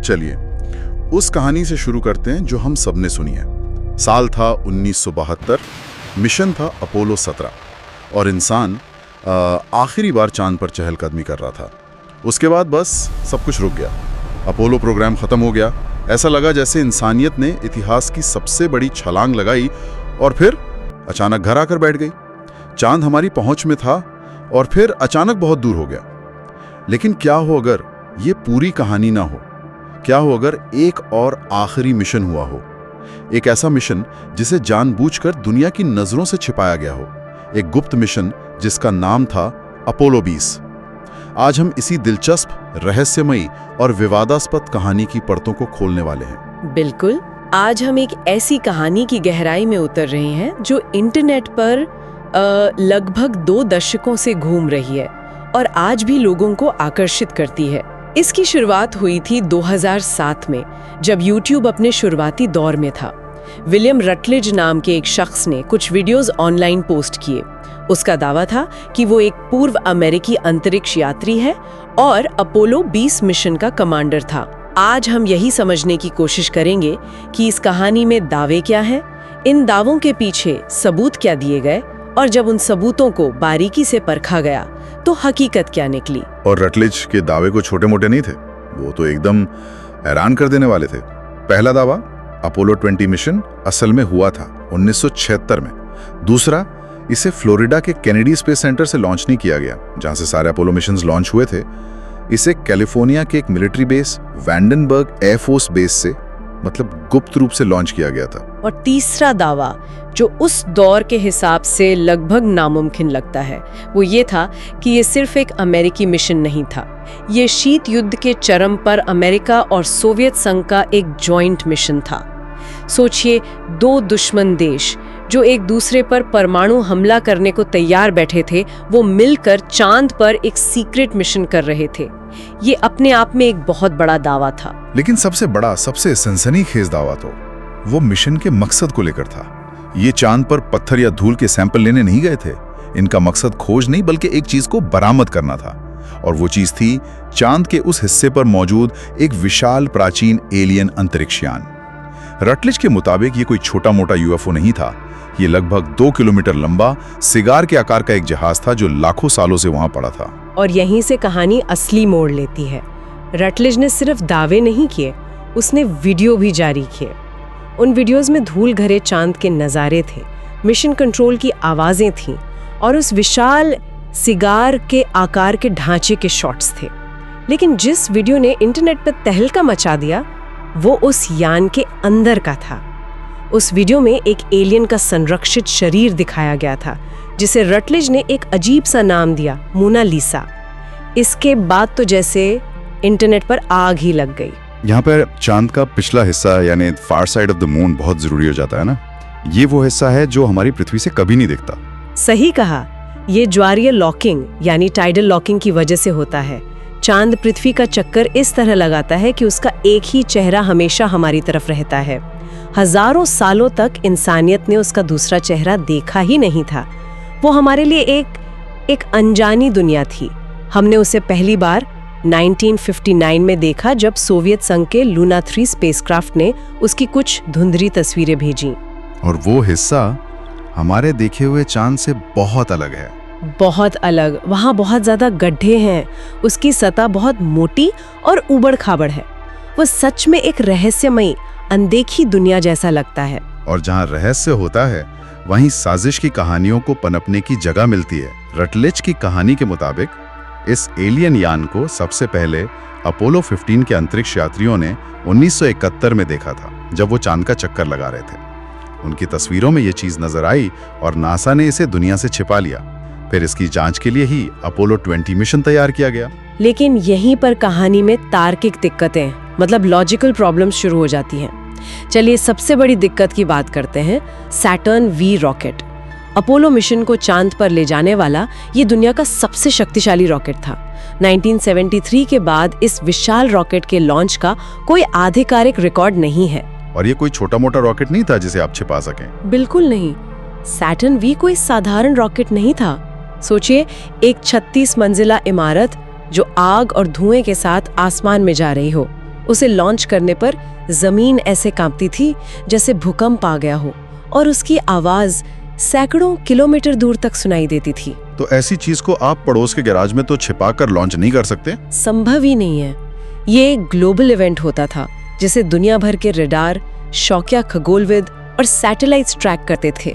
चलिए उस कहानी से शुरू करते हैं जो हम सबने सुनी है। साल था 1972, मिशन था अपोलो 17 और इंसान आखिरी बार चांद पर चहलकदमी कर रहा था। उसके बाद बस सब कुछ रुक गया। अपोलो प्रोग्राम खत्म हो गया। ऐसा लगा जैसे इंसानियत ने इतिहास की सबसे बड़ी छलांग लगाई और फिर अचानक घर आकर बैठ गई। चांद हमारी पहुंच में था और फिर अचानक बहुत दूर हो गया। लेकिन क्या हो अगर ये पूरी कहानी ना हो? क्या हो अगर एक और आखिरी मिशन हुआ हो? एक ऐसा मिशन जिसे जानबूझकर दुनिया की नजरों से छिपाया गया हो, एक गुप्त मिशन जिसका नाम था अपोलो 20। आज हम इसी दिलचस्प, रहस्यमयी और विवादास्पद कहानी की परतों को खोलने वाले हैं। बिल्कुल, आज हम एक ऐसी कहानी की गहराई में उतर रहे हैं जो इंटरनेट पर लगभग 2 दशकों से घूम रही है और आज भी लोगों को आकर्षित करती है। इसकी शुरुआत हुई थी 2007 में, जब YouTube अपने शुरुआती दौर में था। विलियम रटलिज नाम के एक शख्स ने कुछ वीडियोस ऑनलाइन पोस्ट किए। उसका दावा था कि वो एक पूर्व अमेरिकी अंतरिक्ष यात्री है और अपोलो 20 मिशन का कमांडर था। आज हम यही समझने की कोशिश करेंगे कि इस कहानी में दावे क्या हैं, इन दावों के पीछे सबूत क्या दिए गए और जब उन सबूतों को बारीकी से परखा गया तो हकीकत क्या निकली। और रटलिज के दावे को छोटे मोटे नहीं थे, वो तो एकदम हैरान कर देने वाले थे। पहला दावा, अपोलो 20 मिशन असल में हुआ था 1976 में। दूसरा, इसे फ्लोरिडा के केनेडी स्पेस सेंटर से लॉन्च नहीं किया गया, जहां से सारे अपोलो मिशंस लॉन्च हुए थे। इसे कैलिफोर्निया के एक मिलिट्री बेस वैंडनबर्ग एयरफोर्स बेस से, मतलब गुप्त रूप से लॉन्च किया गया था। और तीसरा दावा, जो उस दौर के हिसाब से लगभग नामुमकिन लगता है, वो ये था कि ये सिर्फ एक अमेरिकी मिशन नहीं था। ये शीत युद्ध के चरम पर अमेरिका और सोवियत संघ का एक जॉइंट मिशन था। सोचिए, 2 दुश्मन देश जो एक दूसरे पर परमाणु हमला करने को तैयार बैठे थे, वो मिलकर चांद पर एक सीक्रेट मिशन कर रहे थे। ये अपने आप में एक बहुत बड़ा दावा था। लेकिन सबसे बड़ा, सबसे सनसनीखेज दावा तो वो मिशन के मकसद को लेकर था। ये चांद पर पत्थर या धूल के सैंपल लेने नहीं गए थे। इनका मकसद खोज नहीं, बल्कि एक चीज को बरामद करना था। और वो चीज थी चांद के उस हिस्से पर मौजूद एक विशाल प्राचीन एलियन अंतरिक्ष यान। रटलिज के मुताबिक ये कोई छोटा मोटा यूएफओ नहीं था। ये लगभग 2 किलोमीटर लंबा, सिगार के आकार का एक जहाज था जो लाखों सालों से वहां पड़ा था। और यहीं से कहानी असली मोड़ लेती है। रटलिज ने सिर्फ दावे नहीं किए, उसने वीडियो भी जारी किए। उन वीडियोस में धूल घरे चांद के नज़ारे थे, मिशन कंट्रोल की आवाज़ें थीं और उस विशाल सिगार के आकार के ढांचे के शॉट्स थे। लेकिन जिस वीडियो ने इंटरनेट पर तहलका मचा दिया, वो उस यान के अंदर का था। उस वीडियो में एक एलियन का संरक्षित शरीर दिखाया गया था, जिसे रटलिज ने एक अजीब सा नाम दिया, मोनालिसा। इसके बाद तो जैसे इंटरनेट पर आग ही लग गई। यहाँ पर चांद का पिछला हिस्सा यानी फार साइड ऑफ द मून बहुत जरूरी हो जाता है ना। ये वो हिस्सा है जो हमारी पृथ्वी से कभी नहीं दिखता। सही कहा। ये ज्वारीय लॉकिंग यानी टाइडल लॉकिंग की वजह से होता है। चांद पृथ्वी का चक्कर इस तरह लगाता है कि उसका एक ही चेहरा हमेशा हमारी तरफ रहता है। हजारों सालों तक इंसानियत ने उसका दूसरा चेहरा देखा ही नहीं था। वो हमारे लिए एक अनजानी दुनिया थी। हमने उसे पहली बार 1959 में देखा, जब सोवियत संघ के लूना 3 स्पेसक्राफ्ट ने उसकी कुछ धुंधली तस्वीरें भेजी। और वो हिस्सा हमारे देखे हुए चांद से बहुत अलग है। बहुत अलग। वहाँ बहुत ज्यादा गड्ढे हैं, उसकी सतह बहुत मोटी और उबड़ खाबड़ है। वो सच में एक रहस्यमयी, अनदेखी दुनिया जैसा लगता है। और जहाँ रहस्य होता है, वहीं साजिश की कहानियों को पनपने की जगह मिलती है। रटलिज की कहानी के मुताबिक इस एलियन यान को सबसे पहले अपोलो 15 के अंतरिक्ष यात्रियों ने 1971 में देखा था, जब वो चांद का चक्कर लगा रहे थे। उनकी तस्वीरों में ये चीज नजर आई और नासा ने इसे दुनिया से छिपा लिया। फिर इसकी जांच के लिए ही अपोलो 20 मिशन तैयार किया गया। लेकिन यहीं पर कहानी में तार्किक दिक्कतें, मतलब लॉजिकल प्रॉब्लम्स शुरू हो जाती हैं। चलिए सबसे बड़ी दिक्कत की बात करते हैं, Saturn V rocket. Apollo mission को चांद पर ले जाने वाला ये दुनिया का सबसे शक्तिशाली रॉकेट था। 1973 के बाद इस विशाल रॉकेट के लॉन्च का कोई आधिकारिक रिकॉर्ड नहीं है। और ये कोई छोटा मोटा रॉकेट नहीं था जिसे आप छिपा सकें। बिल्कुल नहीं। सैटर्न वी कोई साधारण रॉकेट नहीं था। सोचिए, एक 36 मंजिला इमारत जो आग और धुएं के साथ आसमान में जा रही हो, उसे लॉन्च करने पर जमीन ऐसे कांपती थी जैसे भूकंप आ गया हो, और उसकी आवाज सैकड़ों किलोमीटर दूर तक सुनाई देती थी। तो ऐसी चीज को आप पड़ोस के गैराज में तो छिपा कर लॉन्च नहीं कर सकते? संभव ही नहीं है। ये एक ग्लोबल इवेंट होता था जिसे दुनिया भर के रडार, शौकिया खगोलविद और सैटेलाइट्स ट्रैक करते थे।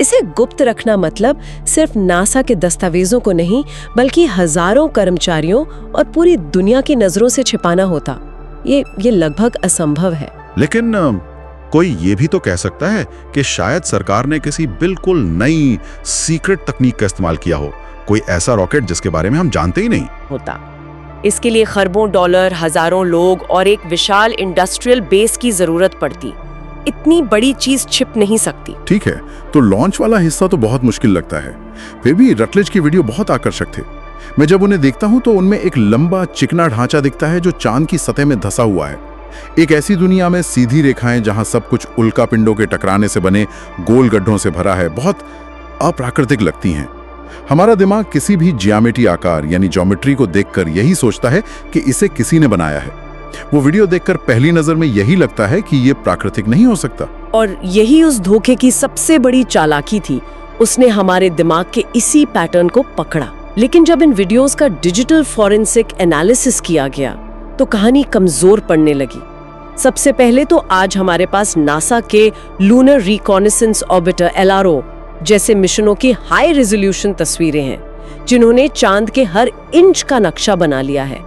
इसे गुप्त रखना मतलब सिर्फ नासा के दस्तावेजों को नहीं, बल्कि हजारों कर्मचारियों और पूरी दुनिया की नजरों से छिपाना होता। ये लगभग असंभव है। लेकिन कोई ये भी तो कह सकता है कि शायद सरकार ने किसी बिल्कुल नई सीक्रेट तकनीक का इस्तेमाल किया हो, कोई ऐसा रॉकेट जिसके बारे में हम जानते ही नहीं होता। इसके लिए खरबों डॉलर, हजारों लोग और एक विशाल इंडस्ट्रियल बेस की जरूरत पड़ती। इतनी बड़ी चीज छिप नहीं सकती। ठीक है, तो लॉन्च वाला हिस्सा तो बहुत मुश्किल लगता है। फिर भी रटलेज की वीडियो बहुत आकर्षक थे। मैं जब उन्हें देखता हूं तो उनमें एक लंबा चिकना ढांचा दिखता है जो चांद की सतह में धंसा हुआ है। एक ऐसी दुनिया में सीधी रेखाएं जहां सब कुछ उल्का पिंडों के टकराने से बने गोल गड्ढों से भरा है, बहुत अप्राकृतिक लगती हैं। हमारा दिमाग किसी भी जियोमेट्री आकार यानी ज्योमेट्री को देखकर यही सोचता है कि इसे किसी ने बनाया है। वो वीडियो देखकर पहली नजर में यही लगता है कि ये प्राकृतिक नहीं हो सकता। और यही उस धोखे की सबसे बड़ी चालाकी थी। उसने हमारे दिमाग के इसी पैटर्न को पकड़ा। लेकिन जब इन वीडियोस का डिजिटल फॉरेंसिक एनालिसिस किया गया तो कहानी कमजोर पड़ने लगी। सबसे पहले तो आज हमारे पास नासा के लूनर रिकॉनेसेंस ऑर्बिटर LRO जैसे मिशनों की हाई रेजोल्यूशन तस्वीरें हैं, जिन्होंने चांद के हर इंच का नक्शा बना लिया है।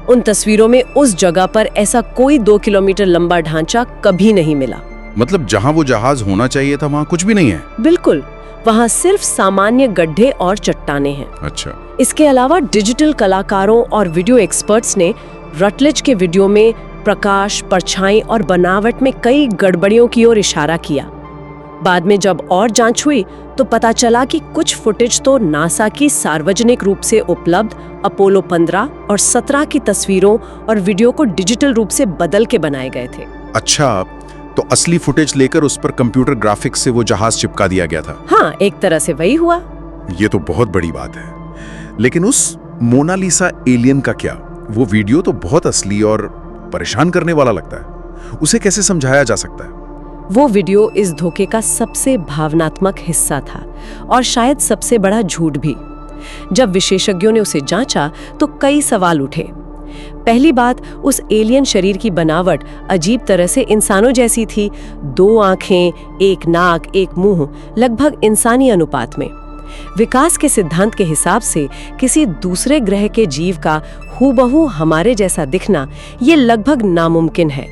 उन तस्वीरों में उस जगह पर ऐसा कोई 2 किलोमीटर लंबा ढांचा कभी नहीं मिला। मतलब जहां वो जहाज होना चाहिए था वहां कुछ भी नहीं है? बिल्कुल, वहां सिर्फ सामान्य गड्ढे और चट्टाने हैं। अच्छा। इसके अलावा डिजिटल कलाकारों और वीडियो एक्सपर्ट्स ने रटलेज के वीडियो में प्रकाश, परछाई और बनावट में कई गड़बड़ियों की ओर इशारा किया। बाद में जब और जांच हुई तो पता चला कि कुछ फुटेज तो नासा की सार्वजनिक रूप से उपलब्ध अपोलो 15 और 17 की तस्वीरों और वीडियो को डिजिटल रूप से बदल के बनाए गए थे। अच्छा, तो असली फुटेज लेकर उस पर कंप्यूटर ग्राफिक्स से वो जहाज चिपका दिया गया था? हाँ, एक तरह से वही हुआ। ये तो बहुत बड़ी बात है। लेकिन उस मोनालिसा एलियन का क्या? वो वीडियो तो बहुत असली और परेशान करने वाला लगता है। उसे कैसे समझाया जा सकता है? वो वीडियो इस धोखे का सबसे भावनात्मक हिस्सा था और शायद सबसे बड़ा झूठ भी। जब विशेषज्ञों ने उसे जांचा तो कई सवाल उठे। पहली बात, उस एलियन शरीर की बनावट अजीब तरह से इंसानों जैसी थी। 2 आंखें, एक नाक, एक मुंह, लगभग इंसानी अनुपात में। विकास के सिद्धांत के हिसाब से किसी दूसरे ग्रह के जीव का हूबहू हमारे जैसा दिखना ये लगभग नामुमकिन है।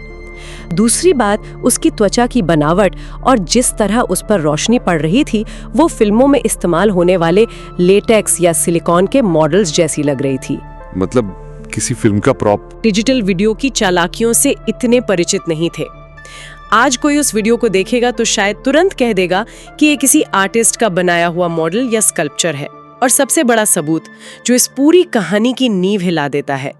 दूसरी बात, उसकी त्वचा की बनावट और जिस तरह उस पर रोशनी पड़ रही थी वो फिल्मों में इस्तेमाल होने वाले लेटेक्स या सिलिकॉन के मॉडल्स जैसी लग रही थी। मतलब किसी फिल्म का प्रॉप। डिजिटल वीडियो की चालाकियों से इतने परिचित नहीं थे। आज कोई उस वीडियो को देखेगा तो शायद तुरंत कह देगा कि ये किसी आर्टिस्ट का बनाया हुआ मॉडल या स्कल्पचर है। और सबसे बड़ा सबूत जो इस पूरी कहानी की नींव हिला देता है,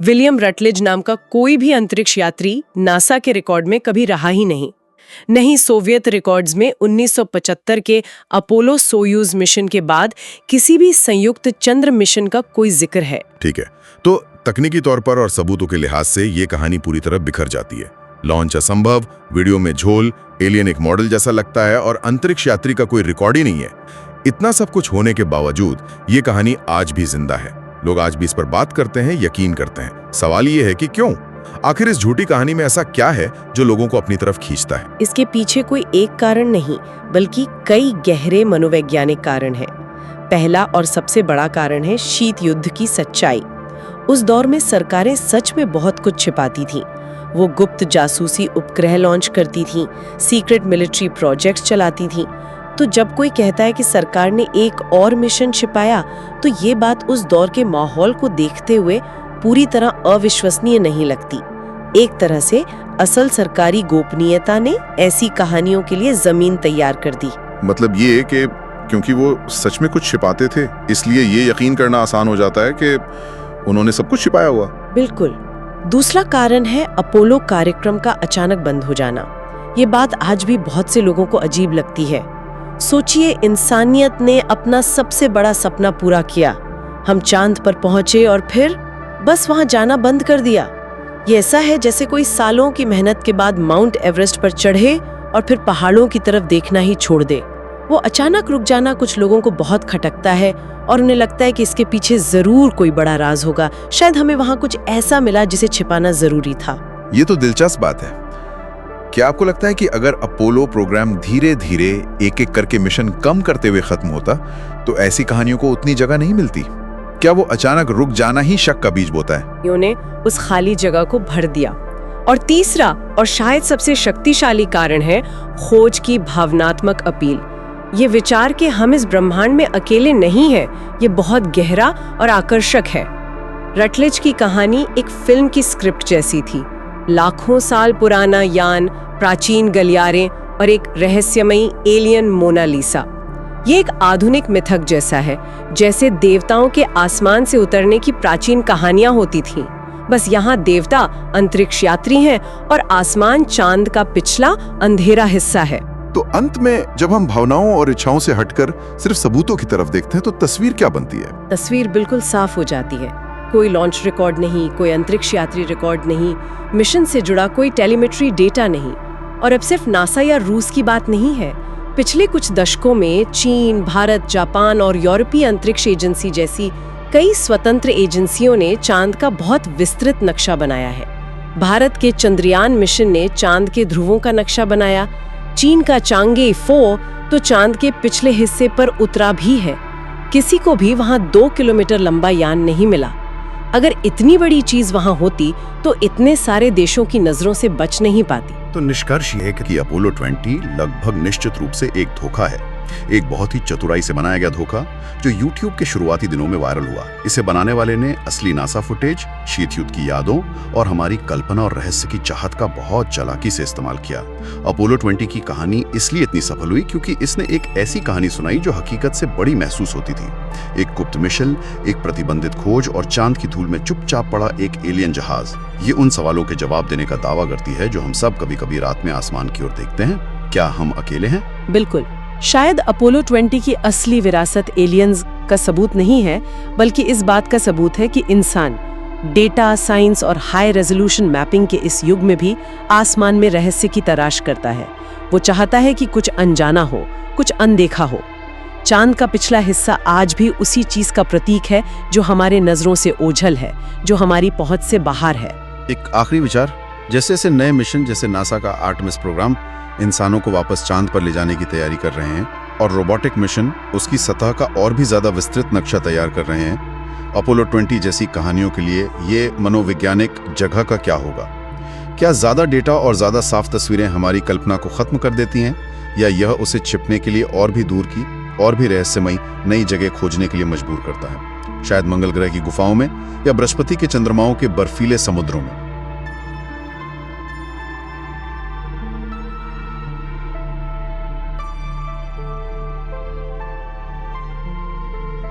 विलियम रटलेज नाम का कोई भी अंतरिक्ष यात्री नासा के रिकॉर्ड में कभी रहा ही नहीं सोवियत रिकॉर्ड्स में 1975 के अपोलो सोयूज मिशन के बाद किसी भी संयुक्त चंद्र मिशन का कोई जिक्र है। ठीक है, तो तकनीकी तौर पर और सबूतों के लिहाज से ये कहानी पूरी तरह बिखर जाती है। लॉन्च असंभव, वीडियो में झोल, एलियन एक मॉडल जैसा लगता है और अंतरिक्ष यात्री का कोई रिकॉर्ड ही नहीं है। इतना सब कुछ होने के बावजूद ये कहानी आज भी जिंदा है। लोग आज भी इस पर बात करते हैं, यकीन करते हैं। सवाल ये है कि क्यों? आखिर इस झूठी कहानी में ऐसा क्या है जो लोगों को अपनी तरफ खींचता है? इसके पीछे कोई एक कारण नहीं, बल्कि कई गहरे मनोवैज्ञानिक कारण हैं। पहला और सबसे बड़ा कारण है शीत युद्ध की सच्चाई। उस दौर में सरकारें सच में बहुत कुछ छिपाती थीं। वो गुप्त जासूसी उपग्रह लॉन्च करती थीं, सीक्रेट मिलिट्री प्रोजेक्ट्स चलाती थीं। तो जब कोई कहता है कि सरकार ने एक और मिशन छिपाया, तो ये बात उस दौर के माहौल को देखते हुए पूरी तरह अविश्वसनीय नहीं लगती। एक तरह से असल सरकारी गोपनीयता ने ऐसी कहानियों के लिए जमीन तैयार कर दी। मतलब ये कि क्योंकि वो सच में कुछ छिपाते थे, इसलिए ये यकीन करना आसान हो जाता है कि उन्होंने सब कुछ छिपाया हुआ। बिल्कुल। दूसरा कारण है अपोलो कार्यक्रम का अचानक बंद हो जाना। ये बात आज भी बहुत से लोगों को अजीब लगती है। सोचिए, इंसानियत ने अपना सबसे बड़ा सपना पूरा किया, हम चांद पर पहुंचे और फिर बस वहां जाना बंद कर दिया। ये ऐसा है जैसे कोई सालों की मेहनत के बाद माउंट एवरेस्ट पर चढ़े और फिर पहाड़ों की तरफ देखना ही छोड़ दे। वो अचानक रुक जाना कुछ लोगों को बहुत खटकता है और उन्हें लगता है कि इसके पीछे जरूर कोई बड़ा राज होगा। शायद हमें वहां कुछ ऐसा मिला जिसे छिपाना जरूरी था। ये तो दिलचस्प बात है। क्या आपको लगता है कि अगर अपोलो प्रोग्राम धीरे धीरे एक एक करके मिशन कम करते हुए खत्म होता तो ऐसी कहानियों को उतनी जगह नहीं मिलती? क्या वो अचानक रुक जाना ही शक का बीज बोता है? उन्होंने उस खाली जगह को भर दिया। और तीसरा और शायद सबसे शक्तिशाली कारण है खोज की भावनात्मक अपील। ये विचार कि हम इस ब्रह्मांड में अकेले नहीं हैं, ये बहुत गहरा और आकर्षक है। रटलेज की कहानी एक फिल्म की स्क्रिप्ट जैसी थी। लाखों साल पुराना यान, प्राचीन गलियारें और एक रहस्यमयी एलियन मोनालिसा। ये एक आधुनिक मिथक जैसा है, जैसे देवताओं के आसमान से उतरने की प्राचीन कहानियां होती थीं। बस यहाँ देवता अंतरिक्ष यात्री हैं और आसमान चांद का पिछला अंधेरा हिस्सा है। तो अंत में जब हम भावनाओं और इच्छाओं से हटकर सिर्फ सबूतों की तरफ देखते हैं तो तस्वीर क्या बनती है? तस्वीर बिल्कुल साफ हो जाती है। कोई लॉन्च रिकॉर्ड नहीं, कोई अंतरिक्ष यात्री रिकॉर्ड नहीं, मिशन से जुड़ा कोई टेलीमेट्री डेटा नहीं। और अब सिर्फ नासा या रूस की बात नहीं है। पिछले कुछ दशकों में चीन, भारत, जापान और यूरोपीय अंतरिक्ष एजेंसी जैसी कई स्वतंत्र एजेंसियों ने चांद का बहुत विस्तृत नक्शा बनाया है। भारत के चंद्रयान मिशन ने चांद के ध्रुवों का नक्शा बनाया। चीन का चांगे 4 तो चांद के पिछले हिस्से पर उतरा भी है। किसी को भी वहां 2 किलोमीटर लंबा यान नहीं मिला। अगर इतनी बड़ी चीज वहां होती तो इतने सारे देशों की नजरों से बच नहीं पाती। तो निष्कर्ष ये है कि अपोलो 20 लगभग निश्चित रूप से एक धोखा है, एक बहुत ही चतुराई से बनाया गया धोखा जो YouTube के शुरुआती दिनों में वायरल हुआ। इसे बनाने वाले ने असली नासा फुटेज, शीत युद्ध की यादों और हमारी कल्पना और रहस्य की चाहत का बहुत चालाकी से इस्तेमाल किया। अपोलो 20 की कहानी इसलिए इतनी सफल हुई क्योंकि इसने एक ऐसी कहानी सुनाई जो हकीकत से बड़ी महसूस होती थी। एक गुप्त मिशन, एक प्रतिबंधित खोज और चांद की धूल में चुपचाप पड़ा एक एलियन जहाज। ये उन सवालों के जवाब देने का दावा करती है जो हम सब कभी कभी रात में आसमान की ओर देखते हैं। क्या हम अकेले हैं? बिल्कुल। शायद अपोलो 20 की असली विरासत एलियंस का सबूत नहीं है, बल्कि इस बात का सबूत है कि इंसान डेटा, साइंस और हाई रेजोल्यूशन मैपिंग के इस युग में भी आसमान में रहस्य की तलाश करता है। वो चाहता है कि कुछ अनजाना हो, कुछ अनदेखा हो। चांद का पिछला हिस्सा आज भी उसी चीज का प्रतीक है जो हमारे नजरों से ओझल है, जो हमारी पहुंच से बाहर है। एक आखिरी विचार, जैसे जैसे नए मिशन जैसे नासा का आर्टेमिस प्रोग्राम इंसानों को वापस चांद पर ले जाने की तैयारी कर रहे हैं और रोबोटिक मिशन उसकी सतह का और भी ज्यादा विस्तृत नक्शा तैयार कर रहे हैं, अपोलो 20 जैसी कहानियों के लिए ये मनोवैज्ञानिक जगह का क्या होगा? क्या ज्यादा डेटा और ज्यादा साफ तस्वीरें हमारी कल्पना को खत्म कर देती हैं, या यह उसे छिपने के लिए और भी दूर की और भी रहस्यमयी नई जगह खोजने के लिए मजबूर करता है? शायद मंगल ग्रह की गुफाओं में या बृहस्पति के चंद्रमाओं के बर्फीले समुद्रों में।